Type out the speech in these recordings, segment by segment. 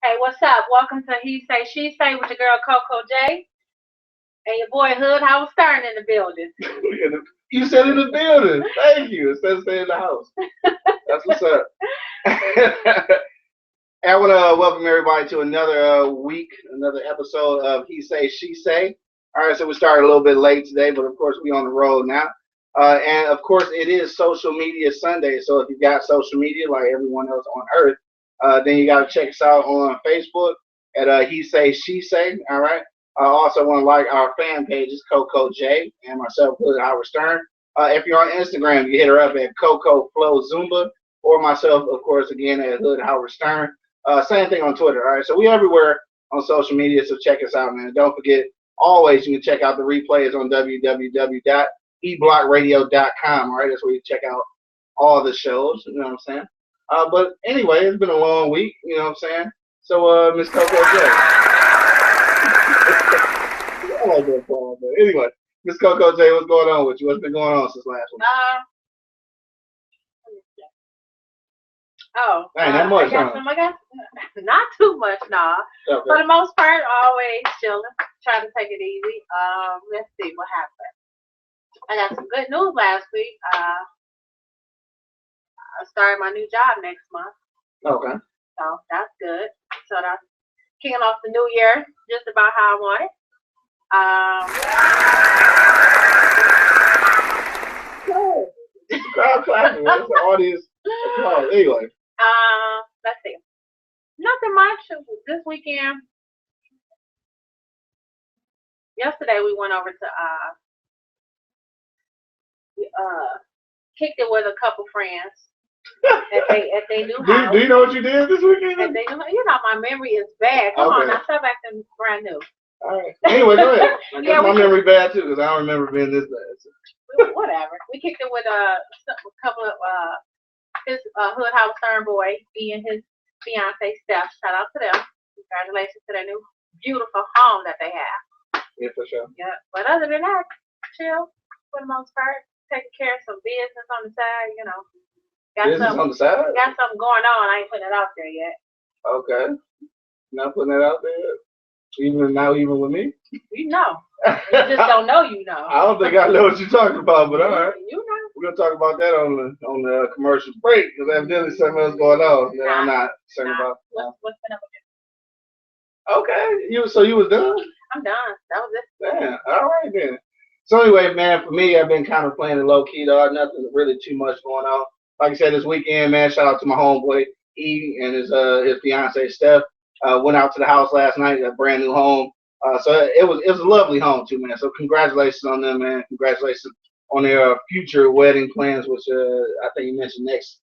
Hey, what's up? Welcome to He Say She Say with your girl CoCo J and your boy Hood Howard Stern in the building. You said in the building. Thank you. Instead of saying in the house. That's what's up. I want to welcome everybody to another week, another episode of He Say She Say. All right, so we started a little bit late today, but of course we on the road now. And of course it is Social Media Sunday. So if you got social media like everyone else on Earth, then you got to check us out on Facebook at He Say She Say. All right. I also want to like our fan pages, Coco J and myself, Hood Howard Stern. If you're on Instagram, you hit her up at Coco Flow Zumba, or myself, of course, again at Hood Howard Stern. Same thing on Twitter. All right, so we everywhere on social media. So check us out, man. Don't forget, always you can check out the replays on www.eblockradio.com. All right, that's where you check out all the shows. You know what I'm saying? But anyway, it's been a long week. You know what I'm saying? So, Miss Coco J. I like that song, but anyway, Miss Coco J, what's going on with you? What's been going on since last week? Ain't that much, I got not too much, nah. Okay. For the most part, always chilling, trying to take it easy. Let's see what happened. I got some good news last week. I started my new job next month. Okay. So that's good. So that's kicking off the new year just about how I want it. Crowd clapping. That's the audience applause. Anyway. Let's see. Nothing much this weekend. Yesterday we went over to kicked it with a couple friends at they new house. Do you know what you did this weekend? At they new, my memory is bad. Come on, now start acting brand new. All right. Anyway, go ahead. I guess my memory bad too, because I don't remember being this bad. So. Whatever. We kicked it with a couple of his Hood House Stern boy, he and his fiance Steph. Shout out to them. Congratulations to their new beautiful home that they have. Yeah, for sure. Yeah. But other than that, chill for the most part. Taking care of some business on the side, you know. Business on the side? Got something going on. I ain't putting it out there yet. Okay. Not putting it out there? Even with me? You know. You just don't know you know. I don't think I know what you're talking about, but all right. You know. We're going to talk about that on the commercial break, because evidently something else going on that I'm not certain about. What's been up with you? Okay. So you was done? I'm done. That was it. Damn. All right, then. So anyway, man, for me, I've been kind of playing it low-key, dog. Nothing really too much going on. Like I said, this weekend, man, shout out to my homeboy, E, and his fiance, Steph. Went out to the house last night, a brand new home. So it was a lovely home, too, man. So congratulations on them, man. Congratulations on their future wedding plans, which I think you mentioned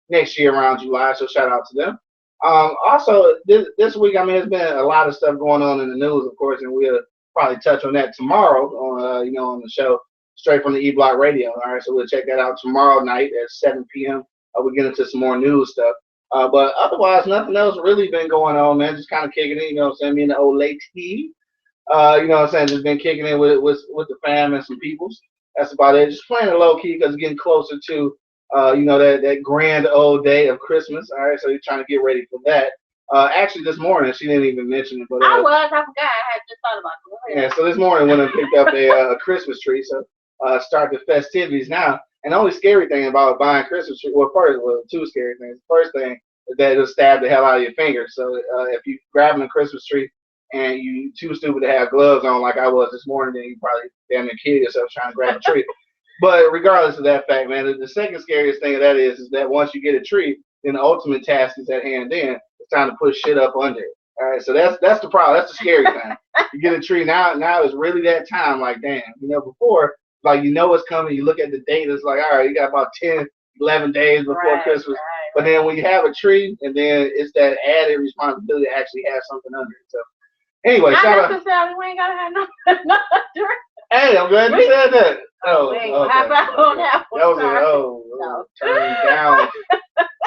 next year around July. So shout out to them. Also, this week, I mean, there's been a lot of stuff going on in the news, of course, and we'll probably touch on that tomorrow on the show straight from the E Block Radio. All right, so we'll check that out tomorrow night at 7 p.m. We'll get into some more news stuff. But otherwise, nothing else really been going on, man. Just kind of kicking it, you know what I'm saying? Me and the old lady, you know what I'm saying? Just been kicking it with the fam and some peoples. That's about it. Just playing it low key because it's getting closer to that grand old day of Christmas. All right, so you're trying to get ready for that. Actually, this morning she didn't even mention it, but I forgot. I had just thought about it. Yeah, so this morning when I picked up a Christmas tree, so start the festivities now. And the only scary thing about buying Christmas tree, two scary things. The first thing is that it'll stab the hell out of your finger. So if you grabbing a Christmas tree and you too stupid to have gloves on like I was this morning, then you probably damn near kill yourself trying to grab a tree. But regardless of that fact, man, the second scariest thing of that is that once you get a tree, then the ultimate task is at hand. Then it's time to put shit up under it. All right, so that's the problem. That's the scary thing. You get a tree now is really that time. Like, damn, before, like, it's coming. You look at the date. It's like, all right, you got about 10, 11 days before Christmas. Right. But then when you have a tree, and then it's that added responsibility to actually have something under it. So anyway, shout out. We ain't gotta have no tree. Hey, I'm glad you said that. Okay. That was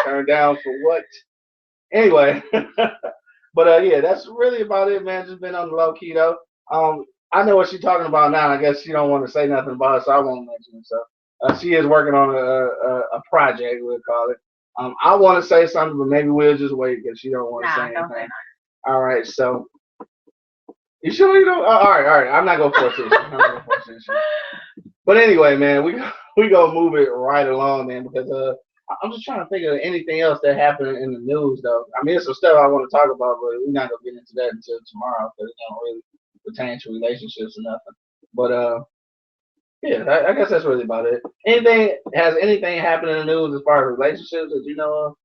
turn down for what? Anyway. But yeah, that's really about it, man. Just been on the low key though. I know what she's talking about now. I guess she don't want to say nothing about it, so I won't mention it. So she is working on a project, we'll call it. I want to say something, but maybe we'll just wait because she don't want to say anything. All right, so you sure you don't? All right. I'm not gonna force this. But anyway, man, we gonna move it right along, man, because I'm just trying to think of anything else that happened in the news, though. I mean, there's some stuff I want to talk about, but we're not gonna get into that until tomorrow because it don't really pertain to relationships or nothing. But yeah, I guess that's really about it. Anything happened in the news as far as relationships that you know of?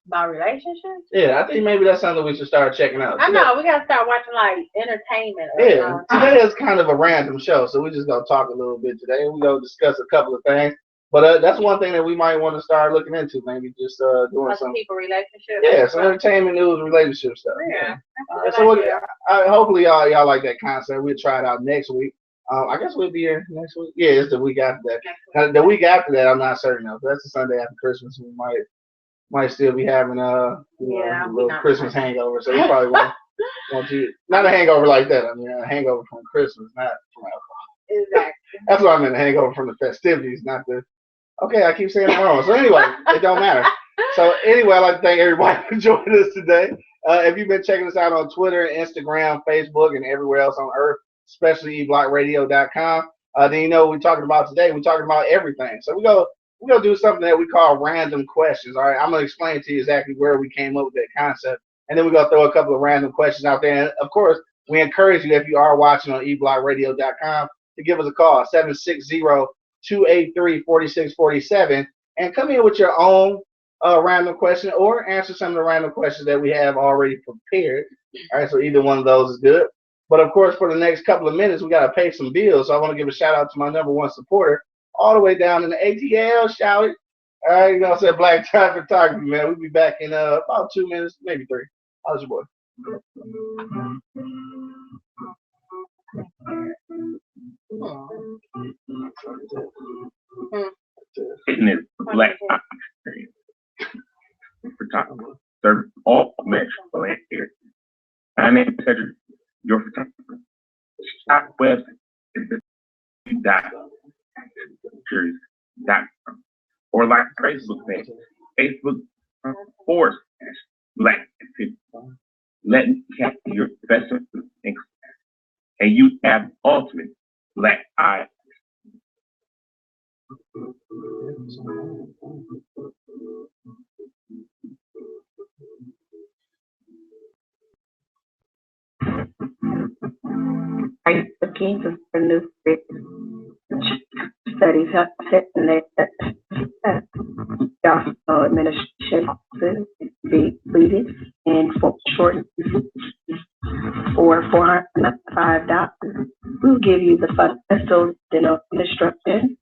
About relationships? Yeah, I think maybe that's something we should start checking out. I know, we gotta start watching like entertainment. Yeah, today is kind of a random show, so we're just gonna talk a little bit today. We're gonna discuss a couple of things, but that's one thing that we might want to start looking into. Maybe just doing some people relationships. Yeah, some entertainment news, relationship stuff. Yeah. So hopefully y'all like that concept. We'll try it out next week. I guess we'll be here next week. Yeah, it's the week after that. The week after that, I'm not certain of. That's the Sunday after Christmas. We might still be having a little Christmas hangover, so we probably won't do not a hangover like that. I mean, a hangover from Christmas, not from alcohol. Exactly. That's what I meant, a hangover from the festivities, not the. Okay, I keep saying it wrong. So anyway, it don't matter. So anyway, I'd like to thank everybody for joining us today. If you've been checking us out on Twitter, Instagram, Facebook, and everywhere else on earth, especially eblockradio.com, then you know what we're talking about today. We're talking about everything. So we're gonna do something that we call random questions. All right, I'm gonna explain to you exactly where we came up with that concept, and then we're gonna throw a couple of random questions out there. And of course, we encourage you, if you are watching on eblockradio.com, to give us a call 760-283-4647 and come in with your own random question or answer some of the random questions that we have already prepared. All right, so either one of those is good. But of course, for the next couple of minutes, we got to pay some bills. So I want to give a shout out to my #1 supporter, all the way down in the ATL, shout it. All right, you know, said Black Tie Photography, man. We'll be back in about 2 minutes, maybe 3. How's your boy? Hitting it, Black Tie Photography. Service all mesh land here. My name is Cedric, your photographer. Shop website .com or like Facebook page, Facebook.com/Black. Let me capture your best things, and you have ultimate Black eye. I looking for new studies have set that gospel administration offices be completed in short for $405. We'll give you the fundamental instruction,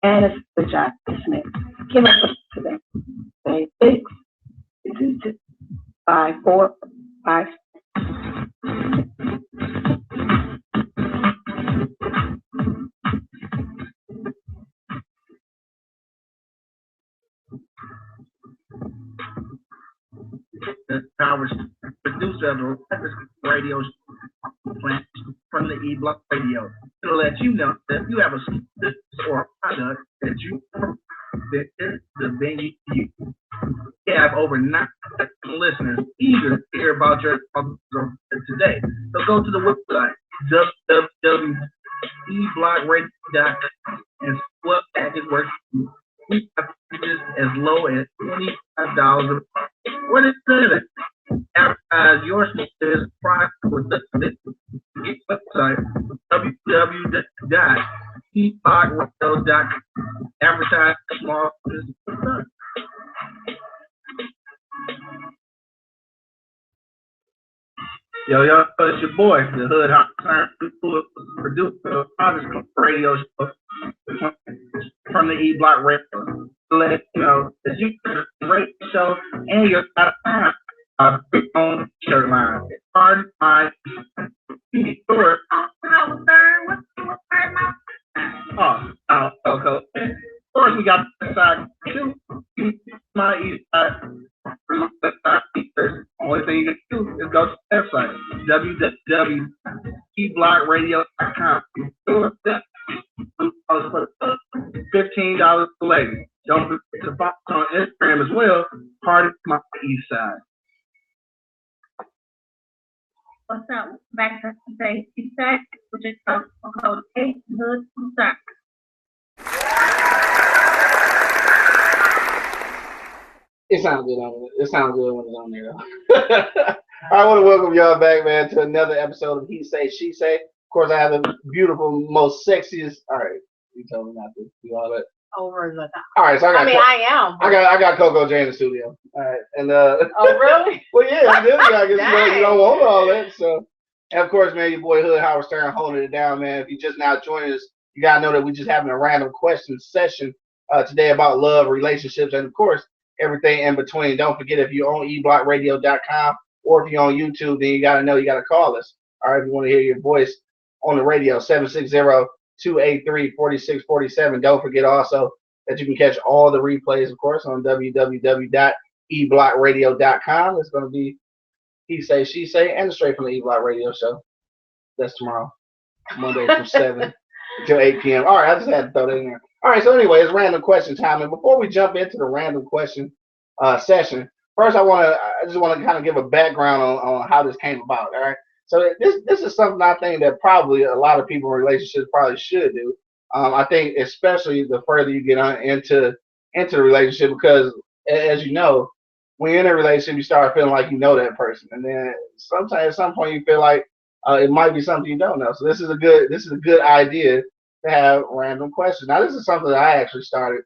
and a job dismissed. Give us today. Say 6-2-2-5-4-5. I was producer of the radio plant from the E-Block Radio to let you know that if you have a service or a product that you that is the venue you. We have over 9 listeners eager to hear about your today. So go to the website www.eblockradio.com and what package works. We have packages as low as $25 a month. What is that? Advertise your service product with the website www.eblockradio.com. Advertise small business. Yo, it's your boy, the Hood producer of this radio show from the E-Block Radio. Let you know that you can rate the show and your own shirt line. Pardon my store. CoCo. Of course, we got the side too. My east side. Only thing you can do is go to the website www.eblockradio.com. $15 for ladies. Don't forget to follow us on Instagram as well. Party My East Side. What's up? Back to say, he said, which is called Eight Hood Side. It sounds good on it. It sounds good when it's on there, though. I want to welcome y'all back, man, to another episode of He Say, She Say. Of course, I have the beautiful, most sexiest. All right, you told me not to do all that. Over the top. All right, so I am. I got CoCo J in the studio. All right, and Oh, really? well, yeah, I did. I guess Dang. you don't want all that. So, and of course, man, your boy Hood Howard Stern holding it down, man. If you just now joining us, you gotta know that we just having a random question session today about love, relationships, and of course, everything in between. Don't forget, if you're on eblockradio.com or if you're on YouTube, then you gotta know you gotta call us. All right, if you want to hear your voice on the radio, 760-283-4647. Don't forget also that you can catch all the replays, of course, on www.eblockradio.com. It's going to be He Say, She Say, and straight from the E-Block Radio Show. That's tomorrow, Monday from 7 until 8 p.m. All right, I just had to throw that in there. All right, so anyway, it's random question time. And before we jump into the random question session, first I just want to kind of give a background on how this came about, all right? So this is something I think that probably a lot of people in relationships probably should do. I think especially the further you get into the relationship, because as you know, when you're in a relationship, you start feeling like you know that person, and then sometimes at some point you feel like it might be something you don't know. So this is a good idea to have random questions. Now this is something that I actually started,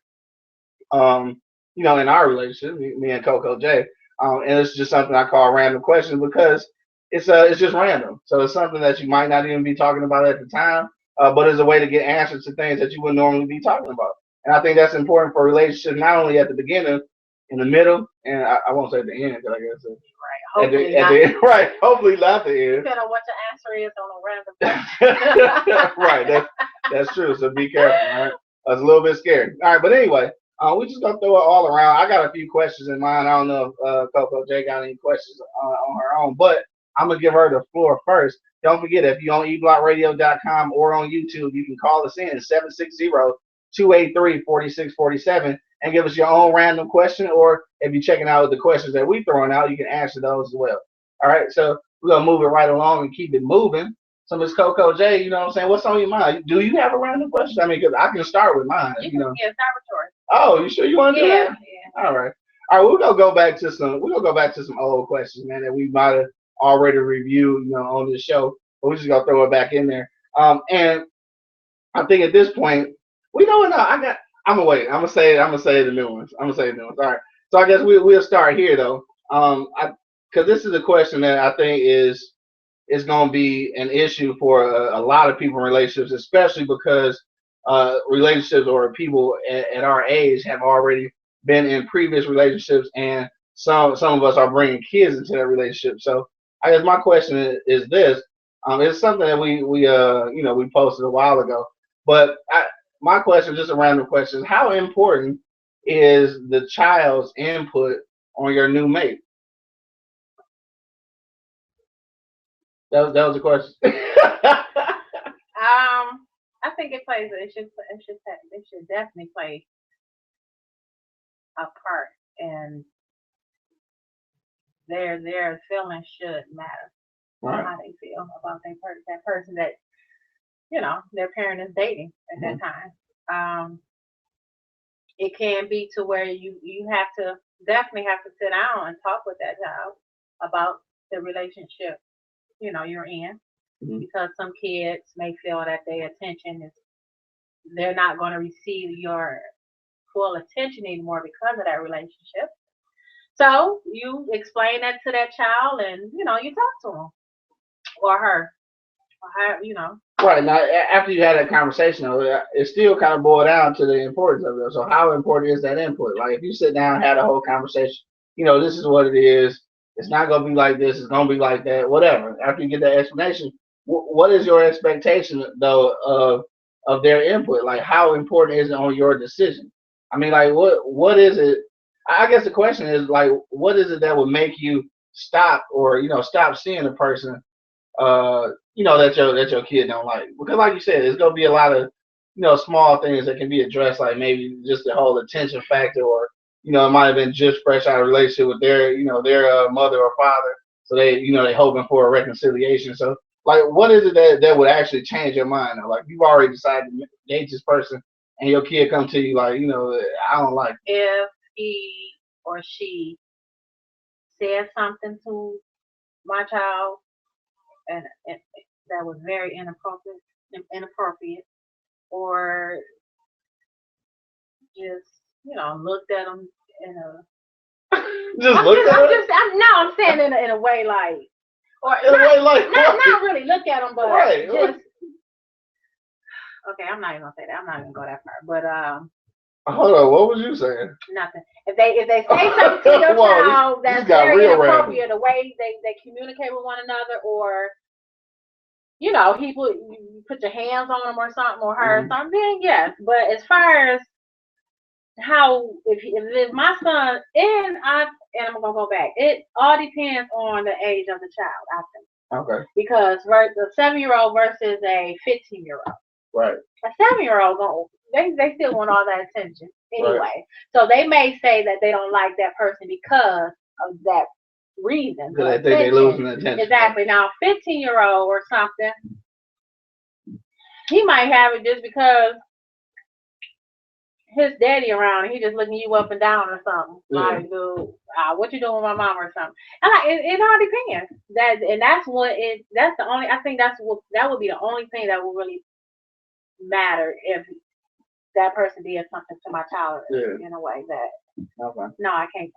in our relationship, me and CoCo J, and it's just something I call random questions because it's just random. So it's something that you might not even be talking about at the time, but it's a way to get answers to things that you wouldn't normally be talking about. And I think that's important for relationships, not only at the beginning, in the middle, and I won't say at the end, because I guess Hopefully at the end, right? Hopefully not the end. Depending on what the answer is on a random question. Right, that's true. So be careful. All right, I was a little bit scared. All right, but anyway, we just gonna throw it all around. I got a few questions in mind. I don't know if CoCo J got any questions on her own, but I'm gonna give her the floor first. Don't forget, if you're on eblockradio.com or on YouTube, you can call us in 760-283-4647 and give us your own random question, or if you're checking out the questions that we're throwing out, you can answer those as well. All right, so we're going to move it right along and keep it moving. So, Ms. CoCo J, you know what I'm saying? What's on your mind? Do you have a random question? I mean, because I can start with mine. Yeah, start with yours. Oh, you sure you want to do that? Yeah. All right. We're gonna go back to some old questions, man, that we might have already reviewed, on this show. But we're just gonna throw it back in there. And I think at this point, I'm gonna wait. I'm gonna say the new ones. All right. So I guess we'll start here though. Because this is a question that I think is gonna be an issue for a lot of people in relationships, especially because relationships or people at our age have already been in previous relationships, and some of us are bringing kids into that relationship. So I guess my question is this. It's something that we posted a while ago, but my question, just a random question, is how important is the child's input on your new mate? That was the question. I think it should definitely play a part, and their feelings should matter. Right. How they feel about that person that their parent is dating at that time. It can be to where you definitely have to sit down and talk with that child about the relationship you're in, because some kids may feel that they're not going to receive your full attention anymore because of that relationship. So you explain that to that child, and you talk to him or her, Right. Now, after you had that conversation, it still kind of boiled down to the importance of it. So how important is that input? Like if you sit down and had a whole conversation, this is what it is. It's not going to be like this. It's going to be like that, whatever. After you get that explanation, what is your expectation, though, of their input? Like how important is it on your decision? I mean, like what is it? I guess the question is like, what is it that would make you stop or, stop seeing a person that your kid don't like? Because like you said, it's gonna be a lot of small things that can be addressed, like maybe just the whole attention factor, or it might have been just fresh out of a relationship with their mother or father, so they hoping for a reconciliation. So like, what is it that would actually change your mind? Like, you've already decided to date this person, and your kid come to you like, I don't like it. If he or she said something to my child and that was very inappropriate, or just looked at them in a Just look at it. I'm saying in a way like, or In a way like not really look at them, but right. just okay. I'm not even gonna say that. I'm not even gonna go that far. But Hold on, what was you saying? nothing. If they say something to your Whoa, child this that's got very real inappropriate, the way they communicate with one another, or you put your hands on him or something, or her or something, then yes. But as far as how, if my son, and I'm gonna go back, it all depends on the age of the child, I think. Okay. Because the 7-year-old versus a 15-year-old. Right. A 7-year-old they still want all that attention anyway. Right. So they may say that they don't like that person because of that reason. Because they think they're losing attention. Exactly. Now, 15-year-old or something, he might have it just because his daddy around and he just looking you up and down or something. Yeah. Like, dude, what you doing with my mom or something? And like, it all depends. That's the only, I think that would be the only thing that would really matter if that person did something to my child in a way that no, I can't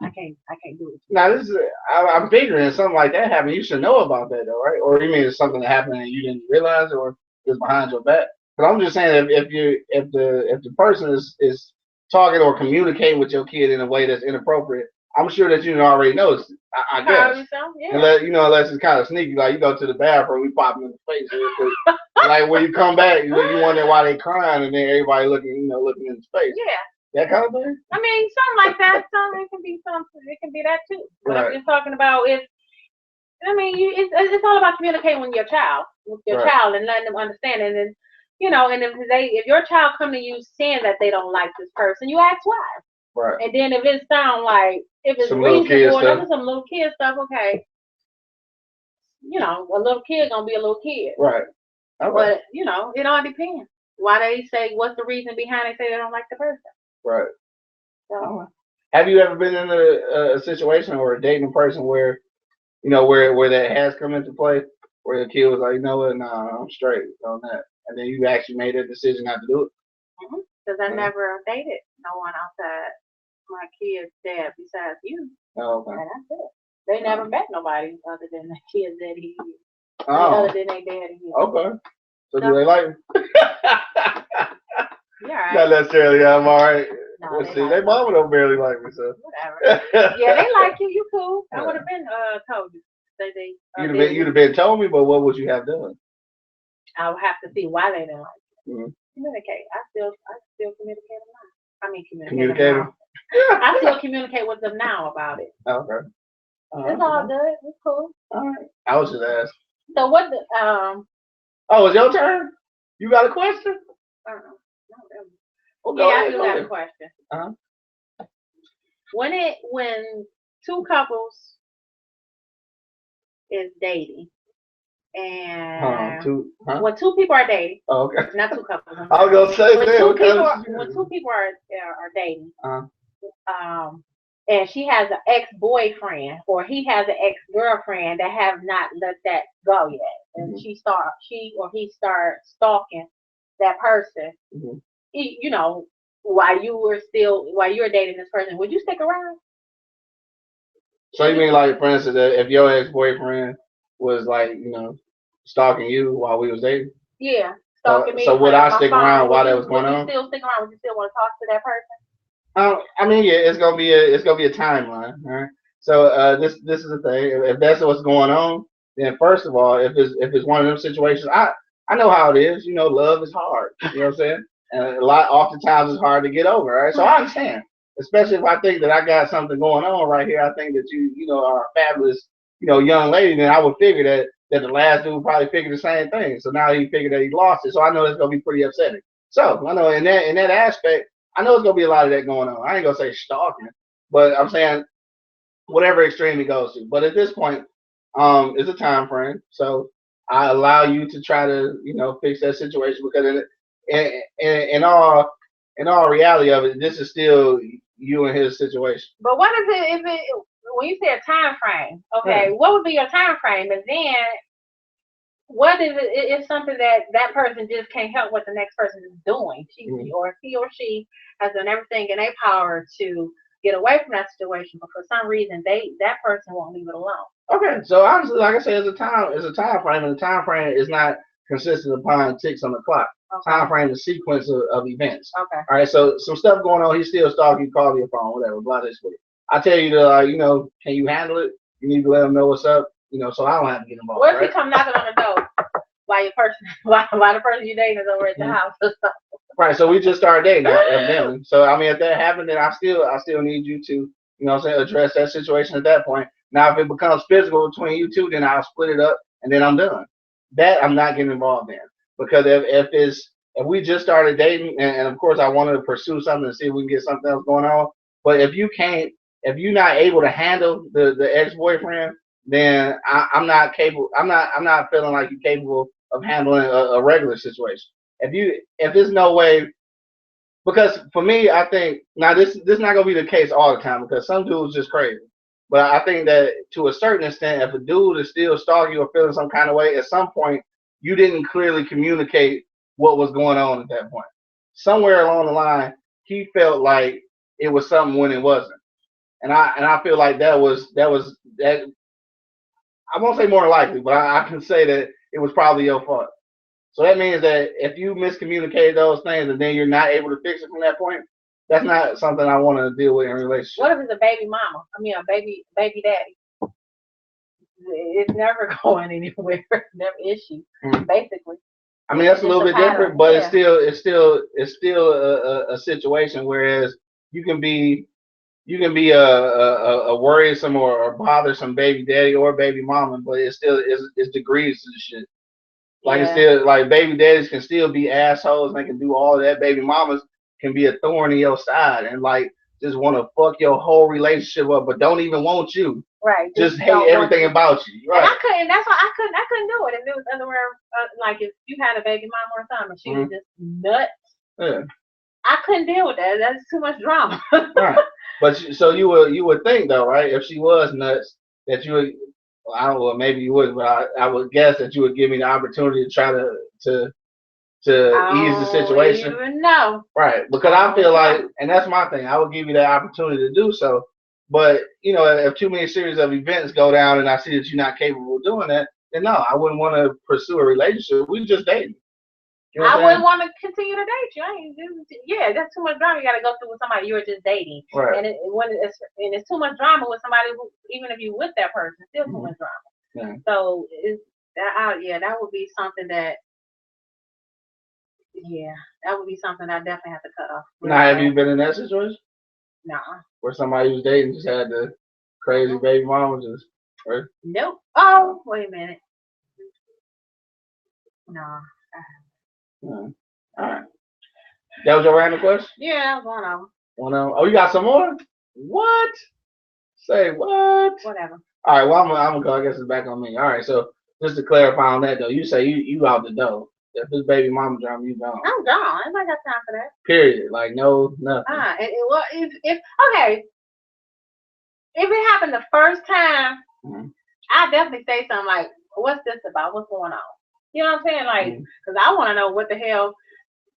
do it. Now this is, I'm figuring something like that happened. You should know about that though, right? Or you mean it's something that happened and you didn't realize, or it's behind your back? But I'm just saying, if the person is talking or communicating with your kid in a way that's inappropriate, I'm sure that you already know. I guess. So, yeah. Unless it's kind of sneaky, like you go to the bathroom, we pop them in the face real quick. Like when you come back, you wonder why they crying, and then everybody looking in the face. Yeah. That kind of thing. I mean, something like that. It can be something. It can be that too. But Right. I'm just talking about it's all about communicating with your child, and letting them understand. And then, and if your child come to you saying that they don't like this person, you ask why. Right. And then if it sound like, if it's some reasonable, or there's some little kid stuff, okay. A little kid gonna be a little kid. Right. Okay. But it all depends. Why they say, what's the reason behind they say they don't like the person? Right. So. Have you ever been in a situation or dating a person where, where that has come into play, where the kid was like, nah, I'm straight on that, and then you actually made a decision not to do it? Because I never dated no one outside my kid's dad besides you. Oh, okay. And that's it. They never met nobody other than the kids that he is. Oh. Other than their daddy. Okay. So do they like him? Yeah, right. Not necessarily. I'm all right. No, Let's see. They mama don't barely like me, so. Whatever. Yeah, they like you. You cool. I would have been told you. You'd have been told me, but what would you have done? I would have to see why they didn't like you. Mm-hmm. Communicate. I still communicate with them now. I mean, communicate. I still communicate with them now about it. Okay. It's all good. It's cool. All right. I was just asking. So what Oh, it's your turn? You got a question? Yeah, I do got a question. Uh-huh. When two couples is dating and when two people are dating, okay, not two couples. I was gonna say when that. two people are dating, and she has an ex-boyfriend or he has an ex-girlfriend that have not let that go yet, and she or he starts stalking that person. While you're dating this person, would you stick around? So you mean, like, for instance, if your ex-boyfriend was like, stalking you while we was dating? Yeah, stalking me. So would I stick around while that was going on? Would you still stick around? Would you still want to talk to that person? I mean, yeah, it's gonna be a timeline, all right? So this is the thing. If that's what's going on, then first of all, if it's one of them situations, I know how it is. Love is hard. You know what I'm saying? And oftentimes it's hard to get over, right? So I understand, especially if I think that I got something going on right here. I think that you are a fabulous, young lady. Then I would figure that the last dude probably figured the same thing. So now he figured that he lost it. So I know it's gonna be pretty upsetting. So I know in that aspect, I know it's gonna be a lot of that going on. I ain't gonna say stalking, but I'm saying whatever extreme he goes to. But at this point, it's a time frame. So I allow you to try to, fix that situation because in all reality of it, this is still you and his situation. But what is it? Is it when you say a time frame? Okay, Yeah. what would be your time frame? And then what is it? It's something that person just can't help what the next person is doing. Or he or she has done everything in their power to get away from that situation, but for some reason that person won't leave it alone. Okay, so honestly, like I said, it's a time frame, and the time frame is not consistent upon ticks on the clock. Okay. Time frame is sequence of events. Okay. All right, so some stuff going on. He's still stalking you, call your phone, whatever, blah, this, way. I tell you to, can you handle it? You need to let him know what's up, so I don't have to get involved. What if right? he come knocking on the door while the person you're dating is over at the house? Right, so we just started dating, evidently. So I mean, if that happened, then I still need you to, address that situation at that point. Now, if it becomes physical between you two, then I'll split it up, and then I'm done. That I'm not getting involved in, because if we just started dating, and of course I wanted to pursue something and see if we can get something else going on, but if you're not able to handle the ex-boyfriend, then I'm not capable. I'm not feeling like you're capable of handling a regular situation. If there's no way, because for me, I think now this not gonna be the case all the time because some dudes just crazy. But I think that to a certain extent, if a dude is still stalking you or feeling some kind of way, at some point you didn't clearly communicate what was going on at that point. Somewhere along the line, he felt like it was something when it wasn't, and I feel like that was that. I won't say more likely, but I can say that it was probably your fault. So that means that if you miscommunicate those things and then you're not able to fix it from that point, that's not something I want to deal with in a relationship. What if it's a baby mama? I mean, a baby daddy. It's never going anywhere. Never issue, basically. I mean, that's a little bit different, but it's still a situation. Whereas you can be a worrisome or bothersome baby daddy or baby mama, but it's degrees to the shit. Like it's still like baby daddies can still be assholes. And they can do all of that. Baby mamas can be a thorn in your side and like just want to fuck your whole relationship up, but don't even want you. Right. Just hate everything about you. Right. And I couldn't. That's why I couldn't do it. If it was otherwhere, like if you had a baby mama or something, and she was just nuts. Yeah. I couldn't deal with that. That's too much drama. Right. But so you would think though, right? If she was nuts, that you would. Well, I don't know. Maybe you wouldn't, but I would guess that you would give me the opportunity to try to ease the situation. Even know. Right. Because I feel like, and that's my thing. I would give you that opportunity to do so. But if too many series of events go down and I see that you're not capable of doing that, then no, I wouldn't want to pursue a relationship. We just dating. You know I wouldn't want to continue to date you. That's too much drama you got to go through with somebody you're just dating. Right. And it's too much drama with somebody who, even if you're with that person, still too much drama. Yeah. So that would be something that. Yeah, that would be something I definitely have to cut off. Now, have you been in that situation? No. Where somebody who's dating just had the crazy baby mama just. Right? Nope. Oh, wait a minute. No. All right. That was your random question? Yeah, one of them. One of them. Oh, you got some more? What? Say what? Whatever. All right. Well, I'm gonna go. I guess it's back on me. All right. So just to clarify on that though, you say you out the door. If this baby mama drama, you gone. I'm gone. Anybody got time for that? Period. Like no nothing. Well, if okay, if it happened the first time, I definitely say something like, "What's this about? What's going on?" You know what I'm saying? Like, because I want to know what the hell.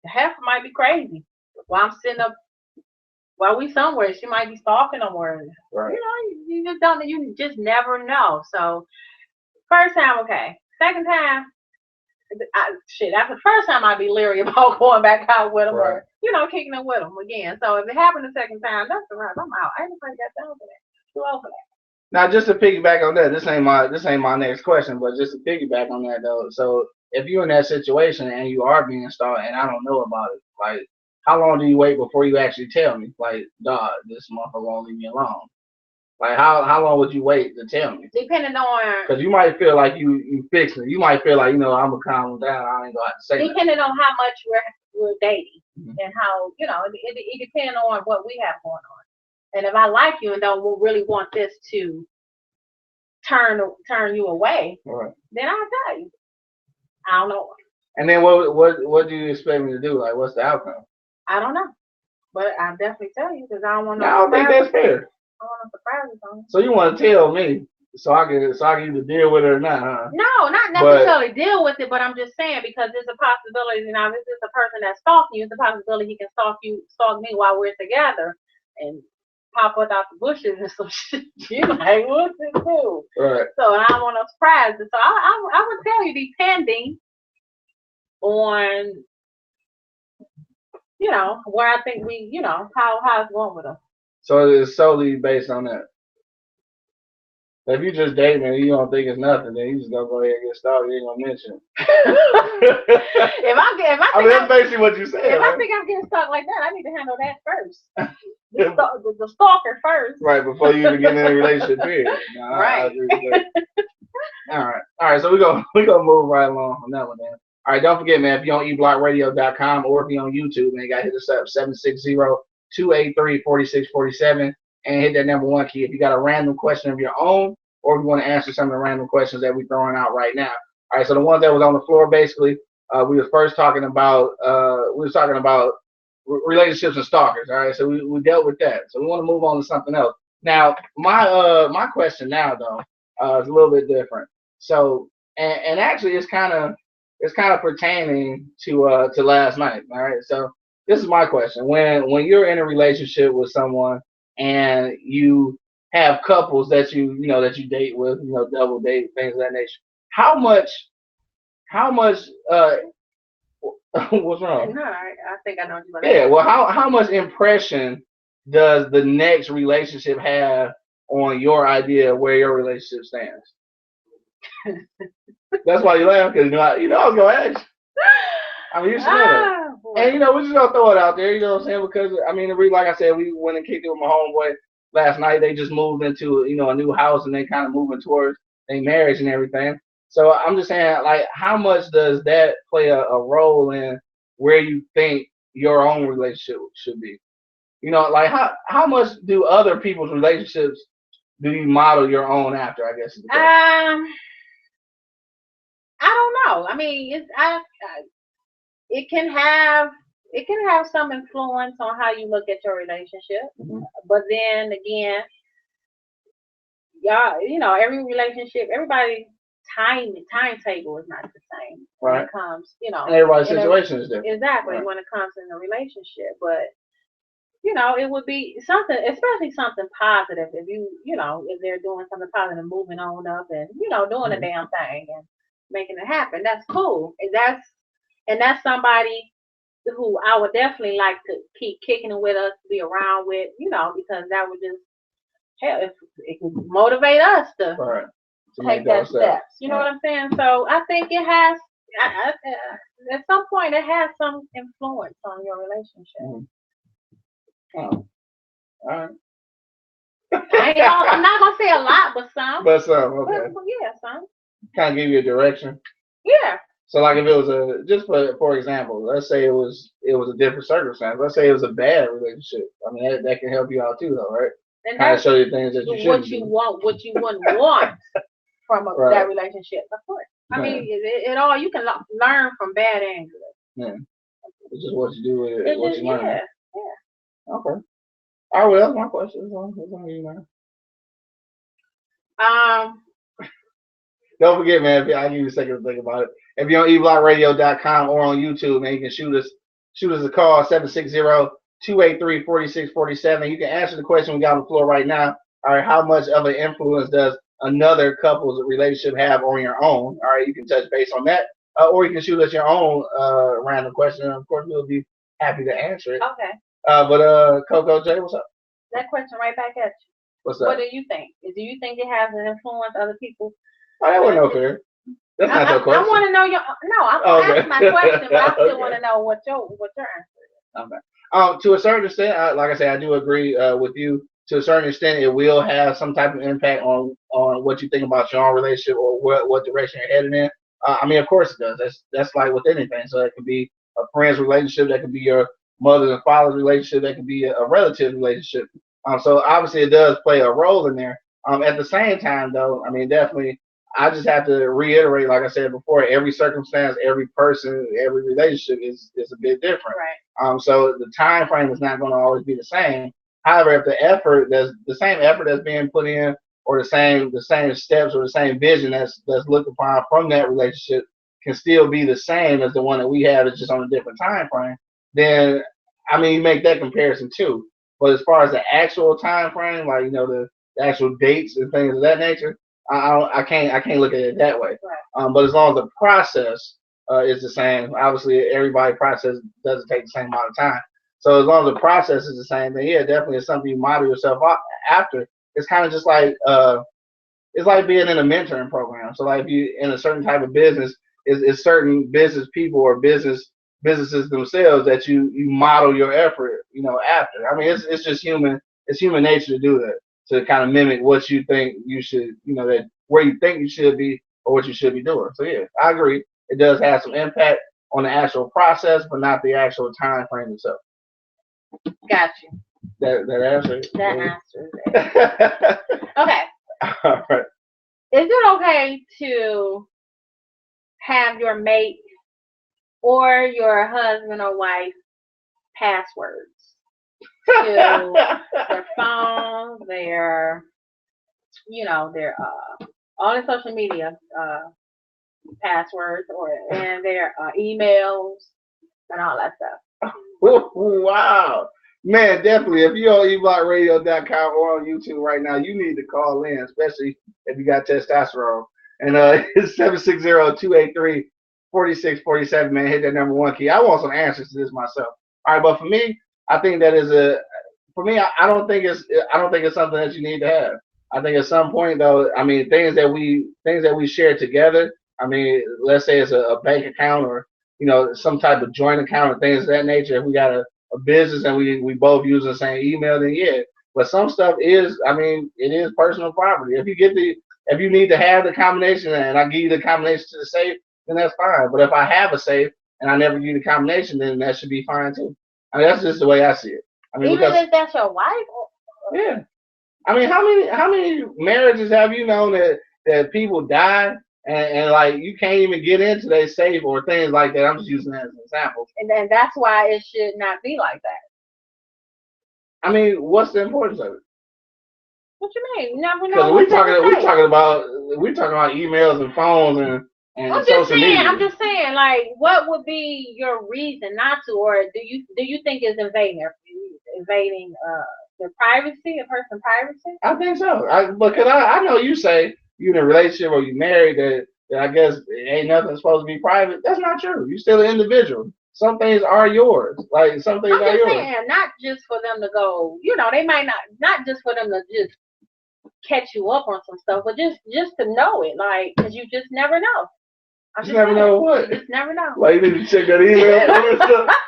Half might be crazy. While I'm sitting up, while we somewhere, she might be stalking somewhere. Right. You just don't. You just never know. So, first time, okay. Second time. After the first time I'd be leery about going back out with him or, kicking it with him again. So if it happened the second time, that's all right. I'm out. I ain't nobody got time for that. Too old for that. Now just to piggyback on that, this ain't my next question, but just to piggyback on that though. So if you're in that situation and you are being stalked and I don't know about it, like how long do you wait before you actually tell me? Like, dog, this motherfucker won't leave me alone. Like how long would you wait to tell me? Depending on Because you might feel like you fixing it. You might feel like, I'm gonna calm down. I ain't gonna have to say that. depending on how much we're dating Mhm. and how it depends on what we have going on. And if I like you and don't really want this to turn you away, Right. then I'll tell you. I don't know. And then what do you expect me to do? Like, what's the outcome? I don't know. But I'll definitely tell you because I don't want no I don't think that's surprises. fair. I don't want no surprises on you. So you want to tell me so I can either deal with it or not, huh? No, not necessarily deal with it, but I'm just saying because there's a possibility. Now, if it's a person that's stalking you, it's a possibility he can stalk me while we're together, and pop us out the bushes and some shit. You like, what's it do? Right. So I don't want no surprises. So I would tell you, depending on where I think we, how it's going with us. So it's solely based on that. If you just dating and you don't think it's nothing, then you just gonna go ahead and get started. You ain't gonna mention it. if I I mean, that's basically what you said. if Right? I think I'm getting stuck like that, I need to handle that first. The stalker first. Right, before you even get in a relationship, period. No, I agree with that. All right. So we're gonna move right along on that one, man. All right, don't forget, man, if you're on eblockradio.com or if you're on YouTube, man, you gotta hit us up 760-283-4647 and hit that number 1 key if you got a random question of your own or if you want to answer some of the random questions that we're throwing out right now. All right, so the one that was on the floor, basically, we were first talking about relationships and stalkers. All right, so we dealt with that. So we want to move on to something else. Now, my question now though is a little bit different. So and actually it's kind of pertaining to last night. All right, so this is my question: when you're in a relationship with someone and you have couples that you date with, double date, things of that nature, how much what's wrong? No, I think I know what you're about to Yeah, well, how much impression does the next relationship have on your idea of where your relationship stands? That's why you laugh, because I was gonna ask you. I mean, you should know that. And we're just gonna throw it out there, you know what I'm saying? Because I mean, like I said, we went and kicked it with my homeboy last night. They just moved into a new house and they kind of moving towards their marriage and everything. So I'm just saying, like, how much does that play a role in where you think your own relationship should be? Like how much do other people's relationships do you model your own after? I guess. I don't know. I mean, it can have some influence on how you look at your relationship. Mm-hmm. But then again, y'all, every relationship, everybody's timetable is not the same when it comes, And everybody's situation is different. Exactly, when it comes in a relationship. But it would be something, especially something positive if if they're doing something positive, moving on up and, doing a damn thing and making it happen. That's cool. And that's somebody who I would definitely like to keep kicking it with us, be around with, because that would just, hell, it could motivate us to take that steps. You know what I'm saying? So I think it has, at some point, it has some influence on your relationship. Mm-hmm. Oh, all right. I'm not gonna say a lot, but some. But some, okay. But yeah, some. Kind of give you a direction. Yeah. So like if it was just for example, let's say it was a different circumstance. Let's say it was a bad relationship. I mean that can help you out too, though, right? And kind of show you things that you shouldn't what you want, what you wouldn't want from that relationship. Of course. I mean, it all you can learn from bad and good. Yeah. It's just what you do with it, what you learn. Yeah. Okay. All right, well, that's my question. It's on you, man. Don't forget, man, I'll give you a second to think about it. If you're on eblockradio.com or on YouTube, man, you can shoot us a call, 760-283-4647. You can answer the question we got on the floor right now. All right, how much of an influence does another couple's relationship have on your own? All right, you can touch base on that. Or you can shoot us your own random question, and of course, we'll be happy to answer it. Okay. But CoCo J, what's up? That question right back at you. What's up? What do you think? Do you think it has an influence on other people? Oh, that wasn't no fair. That's not your question. I want to know your. No, I'm gonna ask my question, but I still want to know what your answer is. Okay. To a certain extent, like I said, I do agree with you to a certain extent, it will have some type of impact on what you think about your own relationship or what direction you're headed in. I mean, of course it does. That's like with anything. So it could be a friend's relationship, that could be your mother and father's relationship, that could be a relative relationship. So obviously it does play a role in there. At the same time, though, I mean, definitely, I just have to reiterate, like I said before, every circumstance, every person, every relationship is a bit different. Right. So the time frame is not going to always be the same. However, if the effort, there's the same effort that's being put in, or the same steps or the same vision that's looked upon from that relationship can still be the same as the one that we have, it's just on a different time frame, then I mean, you make that comparison too. But as far as the actual time frame, like the actual dates and things of that nature, I can't look at it that way. Right. But as long as the process is the same, obviously everybody process doesn't take the same amount of time. So as long as the process is the same, then yeah, definitely it's something you model yourself after. It's kind of just like it's like being in a mentoring program. So like if you in a certain type of business, is certain business people or businesses themselves that you model your effort, after. I mean, it's just human. It's human nature to do that, to kind of mimic what you think you should, that where you think you should be or what you should be doing. So yeah, I agree. It does have some impact on the actual process, but not the actual time frame itself. Got you. That answer. That answers it. Okay. All right. Is it okay to have your mate or your husband or wife passwords to their phone, their all the social media passwords, and their emails and all that stuff? Wow. Man, definitely. If you're on eblockradio.com or on YouTube right now, you need to call in, especially if you got testosterone. And it's 760-283-4647, man. Hit that number one key. I want some answers to this myself. All right, but for me, I think that is for me, I don't think it's something that you need to have. I think at some point though, I mean, things that we share together, I mean, let's say it's a bank account or some type of joint account and things of that nature. If we got a business and we both use the same email, then yeah. But some stuff is, I mean, it is personal property. If you need to have the combination and I give you the combination to the safe, then that's fine. But if I have a safe and I never give you the combination, then that should be fine too. I mean, that's just the way I see it. I mean, Even if that's your wife? yeah. I mean, how many marriages have you known that people die and like you can't even get into their safe or things like that? I'm just using that as an example. And then that's why it should not be like that. I mean, what's the importance of it? What you mean? You never know. Because we're talking about emails and phones and social media. I'm just saying, like, what would be your reason not to, or do you think it's invading their privacy, a person's privacy? I think so. Because I know you say you're in a relationship or you married that I guess ain't nothing supposed to be private. That's not true. You're still an individual. Some things are yours. Like some things are yours. I'm just saying, not just for them to go. They might not just for them to just catch you up on some stuff, but just to know it, like, because you just never know. You never know what. You just never know. Like, you need to check that email.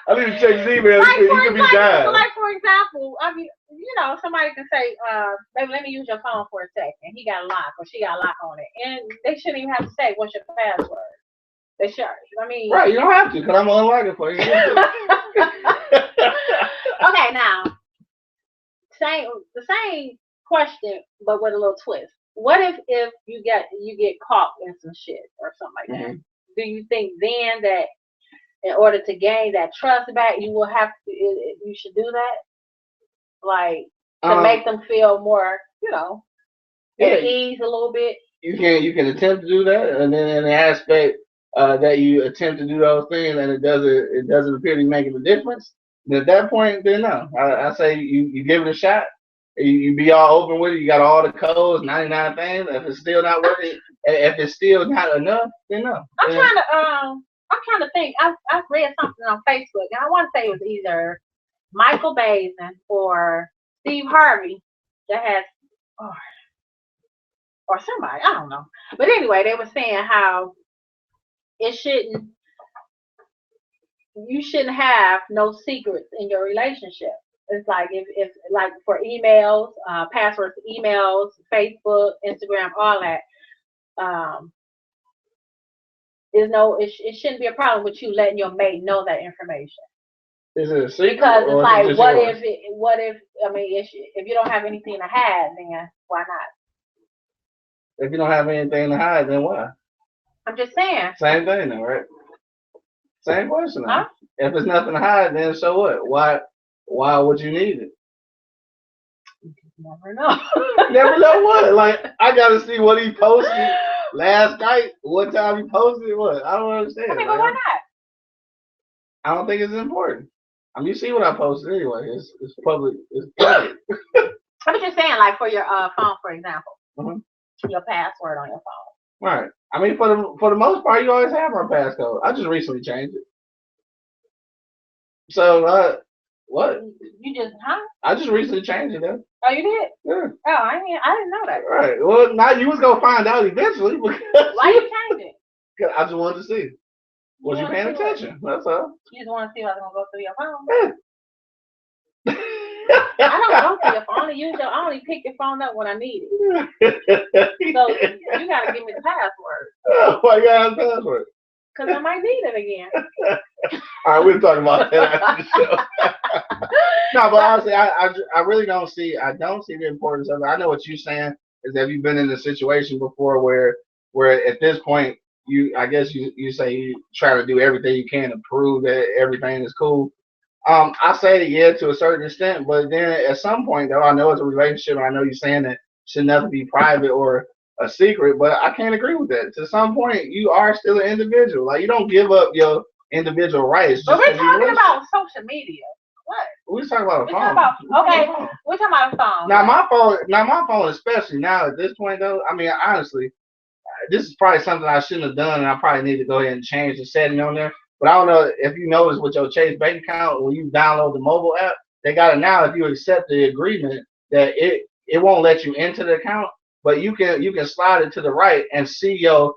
I need to check his email. You could be dying. Like, for example, I mean, somebody can say, baby, let me use your phone for a second. He got a lock or she got a lock on it. And they shouldn't even have to say, what's your password? They should. I mean. Right, you don't have to, because I'm going to unlock it for you. Okay, now, the same question, but with a little twist. What if you get caught in some shit or something like that? Do you think then that in order to gain that trust back, you should do that? Like, to make them feel more, at ease a little bit? You can attempt to do that, and then in the aspect that you attempt to do those things and it doesn't appear to be making a difference, then at that point, then no. I say you give it a shot. You be all open with it. You got all the codes, 99 things. If it's still not working, if it's still not enough, then no. I'm trying to think. I read something on Facebook, and I want to say it was either Michael Bazin or Steve Harvey that has, or somebody, I don't know. But anyway, they were saying how you shouldn't have no secrets in your relationship. It's like if like for emails, passwords to emails, Facebook, Instagram, all that. Um, it shouldn't be a problem with you letting your mate know that information. Is it a secret Because it's or is it like, just what yours? if I mean, if you don't have anything to hide, then why not? If you don't have anything to hide, then why? I'm just saying. Same thing, though, right? Same question. Huh? If there's nothing to hide, then so what? Why would you need it? Never know. Never know what. Like, I gotta see what he posted last night. What time he posted what? I don't understand. I mean, Like, but why not? I don't think it's important. I mean, you see what I posted anyway. It's public. It's public. I'm just saying, like for your phone, for example, Mhm. your password on your phone. Right. I mean, for the most part, you always have our passcode. I just recently changed it. So, what? You just, huh? I just recently changed it, though. Oh, you did? Yeah. Oh, I didn't know that. Right. Well, now you was gonna find out eventually because Why you change it? I just wanted to see. Was you wanna paying see what? attention? That's all. You just want to see what's gonna go through your phone. Yeah. I don't go through your phone. I only pick your phone up when I need it. So you gotta give me the password. Oh my God, password. Cause I might need it again. All right, we'll talk about that after the show. No, but honestly, I really don't see the importance of it. I know what you're saying is that you've been in a situation before where at this point I guess you say you try to do everything you can to prove that everything is cool. I say that yeah to a certain extent, but then at some point though, I know it's a relationship and I know you're saying that it should never be private or a secret, but I can't agree with that. To some point, you are still an individual. Like you don't give up your individual rights. But we're just to be talking listed. about social media. What? We're talking about a We're phone. talking about okay. We're talking about a phone. Now my phone especially now at this point though. I mean honestly, this is probably something I shouldn't have done, and I probably need to go ahead and change the setting on there. But I don't know if you notice with your Chase bank account when you download the mobile app, they got it now. If you accept the agreement, that it won't let you into the account, but you can slide it to the right and see your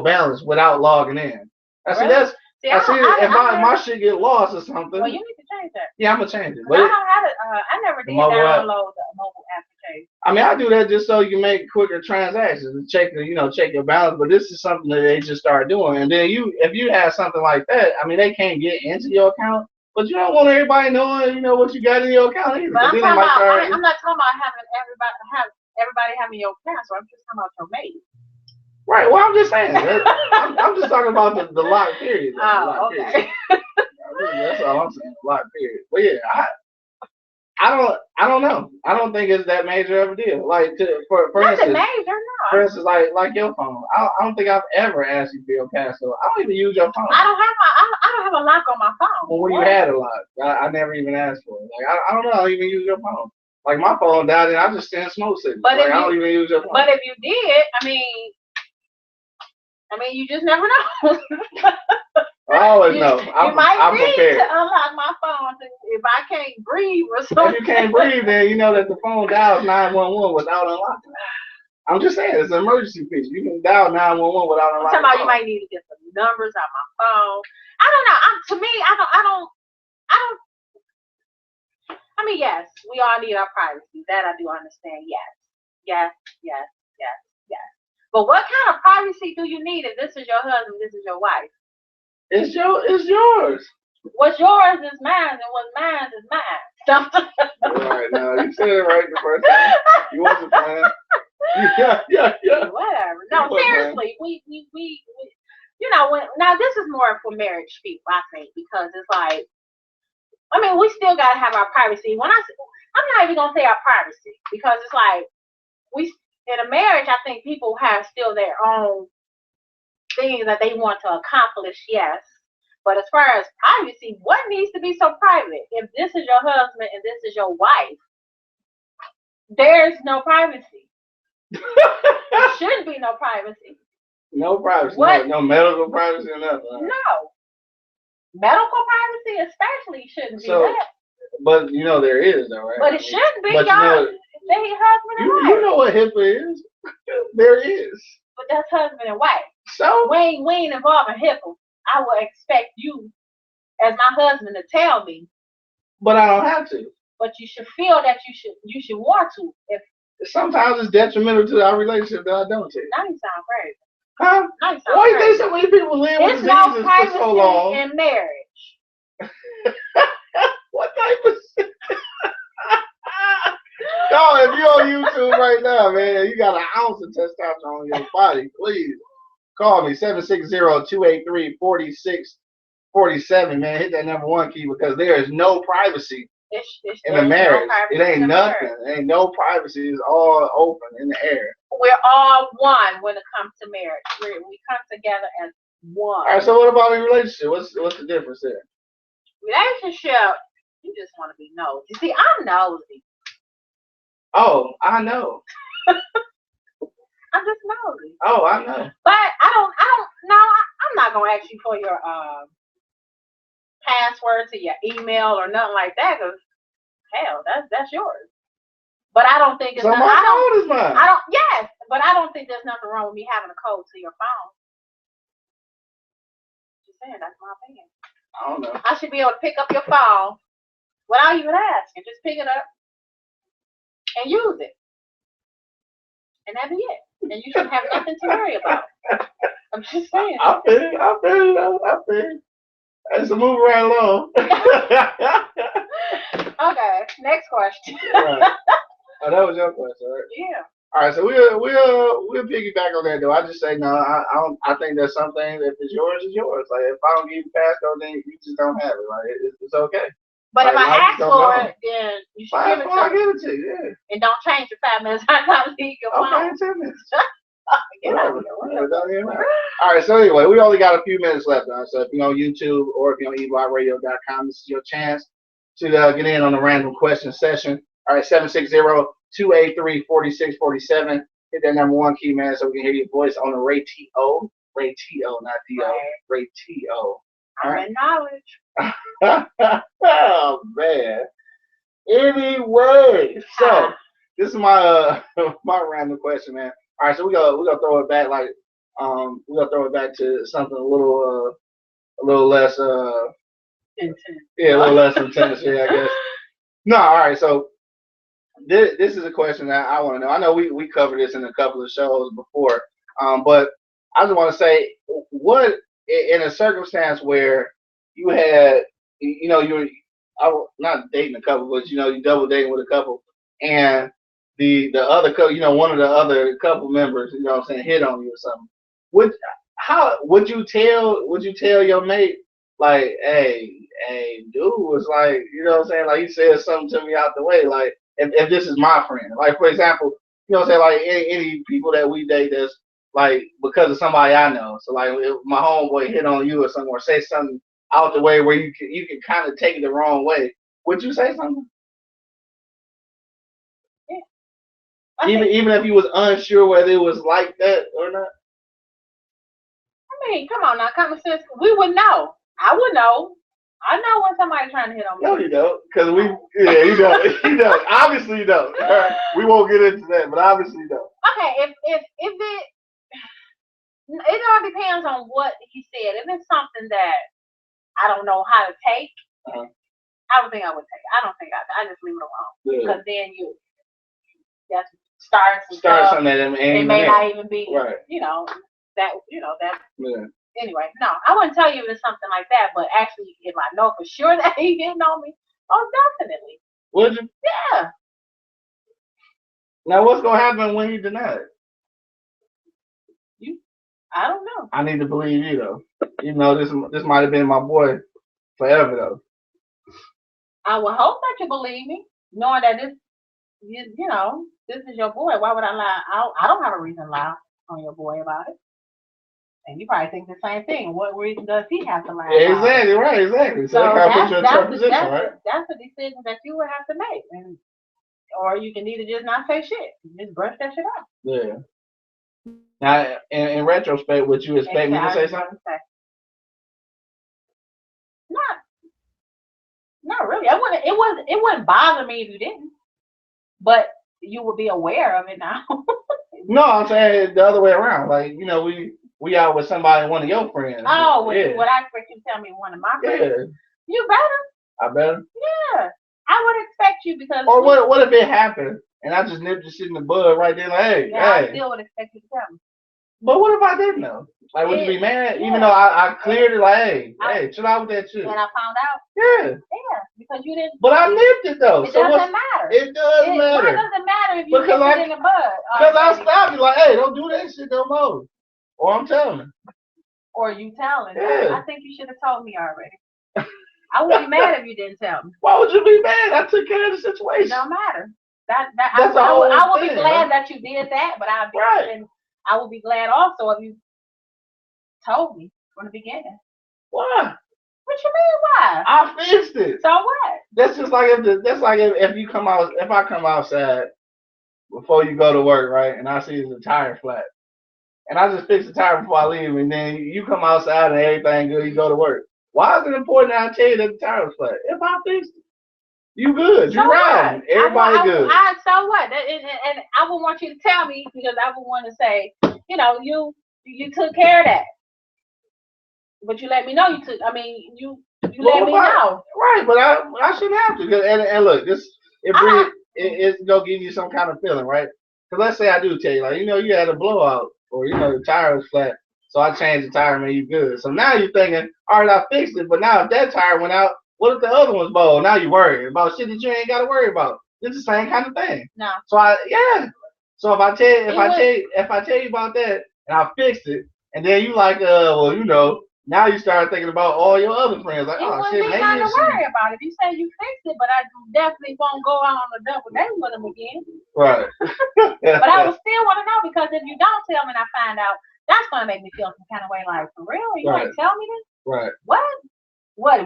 balance without logging in. I see Really? that's. I see if my shit get lost or something. Well, you need to change that. Yeah, I'm gonna change it. But I But don't have it. I never did mobile app. download the mobile application. I mean, I do that just so you can make quicker transactions and check your balance. But this is something that they just started doing. And then if you have something like that, I mean, they can't get into your account, but you don't want everybody knowing, what you got in your account either. But I'm then talking they might about. start. I'm not talking about having everybody having your password. I'm just talking about your mate. Right. Well, I'm just saying. I'm just talking about the lock period. The Oh, lock okay. period. That's all I'm saying. The lock period. But yeah, I don't know. I don't think it's that major of a deal. Like for Nothing instance, major, for no. instance, like your phone. I don't think I've ever asked you for your password. I don't even use your phone. I don't have a lock on my phone. Well, when you had a lock, I never even asked for it. Like I don't know. I don't even use your phone. Like my phone died and I just send smoke signals. But like I don't even use your phone. But if you did, I mean, you just never know. I always know. I'm prepared. to unlock my phone if I can't breathe or something. If you can't breathe, then you know that the phone dials 911 without unlocking. I'm just saying, it's an emergency feature. You can dial 911 without unlocking. Somebody you might need to get some numbers out my phone. I don't know. To me, I don't. I mean, yes, we all need our privacy. That I do understand. Yes. But what kind of privacy do you need if this is your husband, this is your wife? It's yours. What's yours is mine, and what's mine is mine. All right, now you said it right the first time. You wasn't playing. Yeah. Whatever. No, seriously, we now this is more for marriage people, I think, because it's like, we still gotta have our privacy. I'm not even gonna say our privacy because it's like in a marriage, I think people have still their own things that they want to accomplish, yes. But as far as privacy, what needs to be so private? If this is your husband and this is your wife, there's no privacy. There shouldn't be no privacy. No privacy. What? No medical privacy or nothing. Right? No. Medical privacy especially shouldn't be that. But there is though, right? But it shouldn't be, but y'all. They husband and wife. You know what HIPAA is? There is. But that's husband and wife. So we ain't involved in HIPAA. I would expect you, as my husband, to tell me. But I don't have to. but you should feel that you should want to. If Sometimes it's detrimental to our relationship that I don't take. now you sound crazy. Huh? Now you sound Why you think crazy. so many people live with There's no diseases for so long? privacy in marriage. What type of shit? No, if you're on YouTube right now, man, you got an ounce of testosterone in your body, please call me 760-283-4647, man. Hit that #1 key because there is no privacy in a marriage. It ain't nothing. There ain't no privacy. It's all open in the air. We're all one when it comes to marriage. We come together as one. All right, so what about a relationship? What's the difference there? Relationship, you just want to be nosy. See, I'm nosy. Oh, I know. I'm just nosy. Oh, I know. But I'm not gonna ask you for your password to your email or nothing like that, because hell, that's yours. But I don't think it's So my phone is mine. Yes, but I don't think there's nothing wrong with me having a code to your phone. Just saying, that's my opinion. I don't know. I should be able to pick up your phone without even asking. Just pick it up and use it. And that'd be it. And you shouldn't have nothing to worry about. I'm just saying. I feel it. That's a move right along. Okay, next question. Right. Oh, that was your question, right? Yeah. All right, so we'll piggyback on that though. I just say no. I think there's something. If it's yours, it's yours. Like if I don't give you passcode, then you just don't have it. Like it's okay. But like, if I ask don't for know. it, then you should Fine, give it I'll to give me. it to you. Yeah. And don't change it 5 minutes after I leave your Okay, phone. 10 minutes. Get out of Whatever. here. All right, so anyway, we only got a few minutes left. So if you're on YouTube or if you're on eblockradio.com, this is your chance to get in on a random question session. All right, 760-283-4647. Hit that #1 key, man, so we can hear your voice on the Ray T.O. Ray T.O., not D.O. Right. Ray T.O. I'm in knowledge. Oh, man. Anyway, so this is my my random question, man. All right, so we're gonna throw it back we're gonna throw it back to something a little less Intense. yeah, a little less intense, yeah, I guess. No, all right, so this is a question that I want to know. I know we covered this in a couple of shows before, but I just want to say, what in a circumstance where you had, not dating a couple, but you double dating with a couple, and the other couple, one of the other couple members, hit on you or something. Would you tell your mate, like, hey, dude was like, like he said something to me out the way, like if this is my friend, like for example, like any people that we date that's like because of somebody I know, so like if my homeboy hit on you or something or say something out the way where you can kind of take it the wrong way, would you say something? Yeah. Even if you was unsure whether it was like that or not? I mean, come on now, common sense. We would know. I would know. I know when somebody's trying to hit on me. No, you don't, because you don't. You don't. Obviously, you don't. All right. We won't get into that, but obviously, you don't. Okay, if it all depends on what he said. If it's something that I don't know how to take, I don't think I would take it. I don't think I just leave it alone. Yeah. Because then that's starting some Start stuff. something that It may not even be, right. that. Yeah. Anyway, no, I wouldn't tell you if it's something like that, but actually, if I know for sure that he hitting on me, oh, definitely. Would you? Yeah. Now, what's gonna happen when he denies? I don't know. I need to believe you though. This might have been my boy forever though. I would hope that you believe me, knowing that this is your boy. Why would I lie? I don't have a reason to lie on your boy about it. And you probably think the same thing. What reason does he have to lie about Exactly, it? right, exactly. So that kind of puts you in a tough position, right? That's a decision that you would have to make. Or you can either just not say shit. Just brush that shit off. Yeah. Now, in retrospect, would you expect me to say something? Not really. It wouldn't bother me if you didn't. But you would be aware of it now. No, I'm saying the other way around. Like, we out with somebody, one of your friends. Oh, yeah. what I expect you to tell me one of my friends. Yeah. You better. I better? Yeah. I would expect you because. Or what if it happened and I just nipped the shit in the bud right then, like, hey, Yeah, I hey. still would expect you to tell me. But what if I didn't know? Like, would you be mad? Yeah. Even though I cleared it, like, hey, chill out with that shit. And I found out. Yeah. Yeah, because you didn't. But I nipped it though. It So doesn't matter. It does Why matter. does it matter if you Because nip it in the bud? Because I stopped you, like, hey, don't do that shit no more. Or I'm telling you. Or you telling. Yeah. I think you should have told me already. I would be mad if you didn't tell me. Why would you be mad? I took care of the situation. It don't matter. That's I will thing, be glad right? that you did that, but Right. I will be glad also if you told me from the beginning. Why? What you mean why? I fixed it. So what? That's just like if you come out, if I come outside before you go to work, right, and I see the tire flat, and I just fix the tire before I leave, and then you come outside and everything good, you go to work. Why is it important that I tell you that the tire was flat? If I fixed it, you good, you riding, everybody good. So what? And I would want you to tell me because I would want to say, you took care of that. But you let me know you took. I mean, you let me know. Right, but I shouldn't have to. And look, it's gonna give you some kind of feeling, right? Because let's say I do tell you, like, you had a blowout, or the tire was flat, so I changed the tire, man, you good. So now you're thinking, all right, I fixed it, but now if that tire went out, what if the other one's bowed? Now you're worried about shit that you ain't got to worry about. It's the same kind of thing. No. So So if I tell you about that and I fixed it, and then you like, now you start thinking about all your other friends. Like, oh shit, maybe nothing to worry about. If you say you fixed it, but I definitely won't go out on a double date with them again. Right. But I would still want to know because if you don't tell me and I find out, that's gonna make me feel some kind of way. Like, for real, you ain't tell me this? Right. What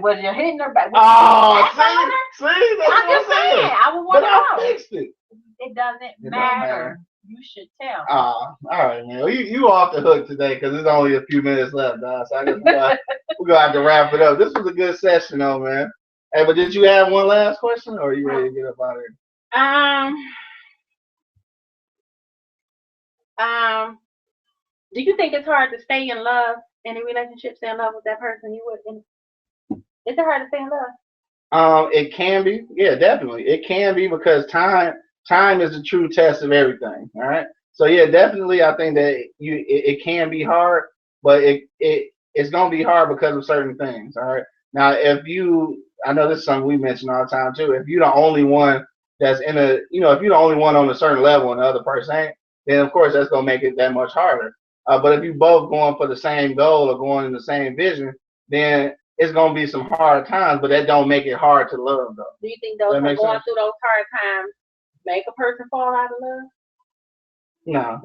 was you hitting her back? See, that's I'm just saying. I would want to know. I fixed it. It doesn't matter. You should tell. All right, man. Well, you off the hook today because there's only a few minutes left, dog. So I guess we're gonna have to wrap it up. This was a good session, though, man. Hey, but did you have one last question, or are you ready to get up out of here? Do you think it's hard to stay in love in a relationship, stay in love with that person you with? Is it hard to stay in love? It can be. Yeah, definitely. It can be because time is the true test of everything. All right. So yeah, definitely. I think that it can be hard, but it's gonna be hard because of certain things. All right. Now, I know this is something we mention all the time too. If you're the only one that's if you're the only one on a certain level and the other person ain't, then of course that's gonna make it that much harder. But if you both going for the same goal or going in the same vision, then it's gonna be some hard times, but that don't make it hard to love though. Do you think going through those hard times make a person fall out of love? No.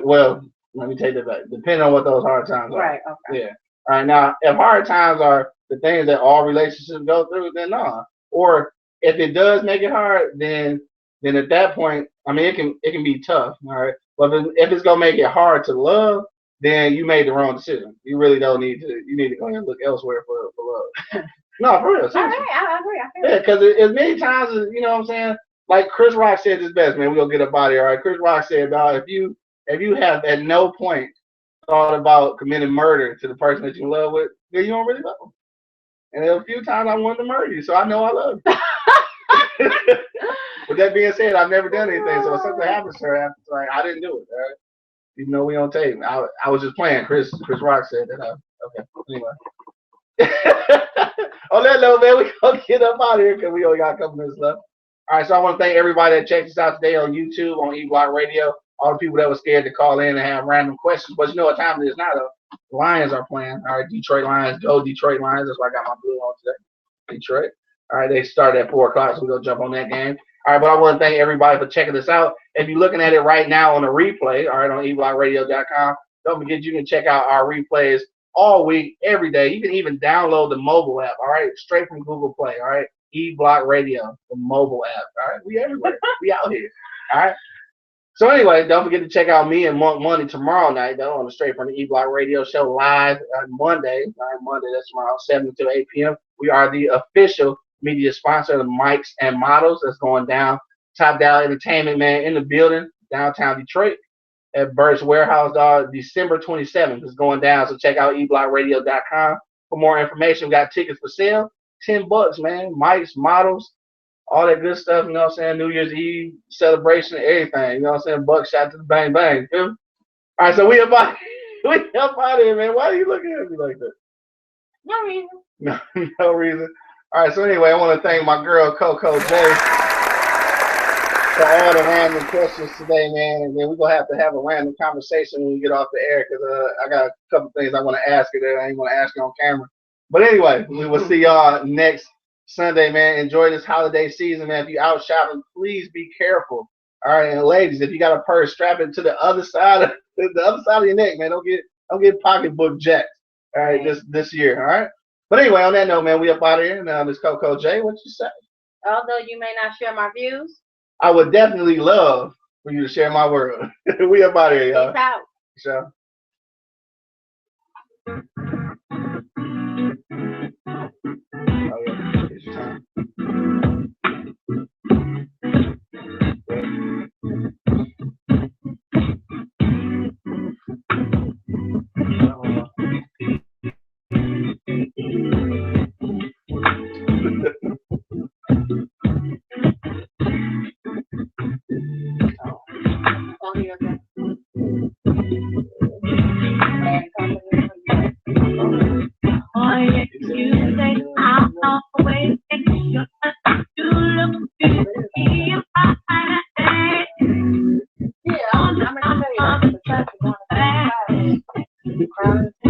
Well, let me take that back. Depending on what those hard times are. Right, okay. Yeah. All right, now if hard times are the things that all relationships go through, then no. Or if it does make it hard, then at that point, I mean it can be tough, all right? But if it's gonna make it hard to love, then you made the wrong decision. You really don't need to. You need to go ahead and look elsewhere for love. No, for real. All right, I agree. Yeah, because as many times as what I'm saying, like Chris Rock said this best, man. We're gonna get up out of here. All right, Chris Rock said, dog, if you have at no point thought about committing murder to the person that you in love with, then you don't really love them. And a few times I wanted to murder you, so I know I love you. With that being said, I've never done anything, so if something happens to her, like I didn't do it. All right? Even though we on tape, I was just playing. Chris Rock said that. Okay, anyway. On that note, man, we gonna get up out of here because we only got a couple minutes left. All right, so I want to thank everybody that checked us out today on YouTube, on E-Block Radio. All the people that were scared to call in and have random questions, but you know what time it is now, though. Lions are playing. All right, Detroit Lions, go Detroit Lions. That's why I got my blue on today. Detroit. All right, they start at 4 o'clock, so we're going to jump on that game. All right, but I want to thank everybody for checking this out. If you're looking at it right now on the replay, all right, on eblockradio.com, don't forget you can check out our replays all week, every day. You can even download the mobile app, all right, straight from Google Play, all right, E-Block Radio, the mobile app, all right, we everywhere. We out here, all right. So anyway, don't forget to check out me and Money tomorrow night, though, on the Straight from the E-Block Radio Show live on Monday. All right, Monday, that's tomorrow, 7 to 8 p.m. We are the official media sponsor of the Mics and Models. That's going down. Top Dollar Entertainment, man, in the building, downtown Detroit at Burt's Warehouse, December 27th is going down. So check out eblockradio.com for more information. We got tickets for sale, $10, man. Mics, Models, all that good stuff, you know what I'm saying? New Year's Eve celebration, everything, you know what I'm saying? Buckshot to the bang bang. Feel me? All right, so we about we up out here, man. Why are you looking at me like that? No reason. No, no reason. All right, so anyway, I want to thank my girl CoCo J for all the random questions today, man. And then we're gonna have a random conversation when we get off the air because I got a couple things I want to ask you that I ain't want to ask you on camera. But anyway, we will see y'all next Sunday, man. Enjoy this holiday season, man. If you out shopping, please be careful. All right, and ladies, if you got a purse, strap it to the other side of your neck, man. Don't get pocketbook jacked. All right, this year. All right. But anyway, on that note, man, we up out of here. Now, Miss CoCo J, what you say? Although you may not share my views, I would definitely love for you to share my world. We up out of here, y'all. peace out. So. Oh, yeah. It's your time. Oh, here, okay. Oh, yes, you say I'll always make sure you look beautiful in my eyes. Yeah, I'm gonna tell you. The traffic on the back side.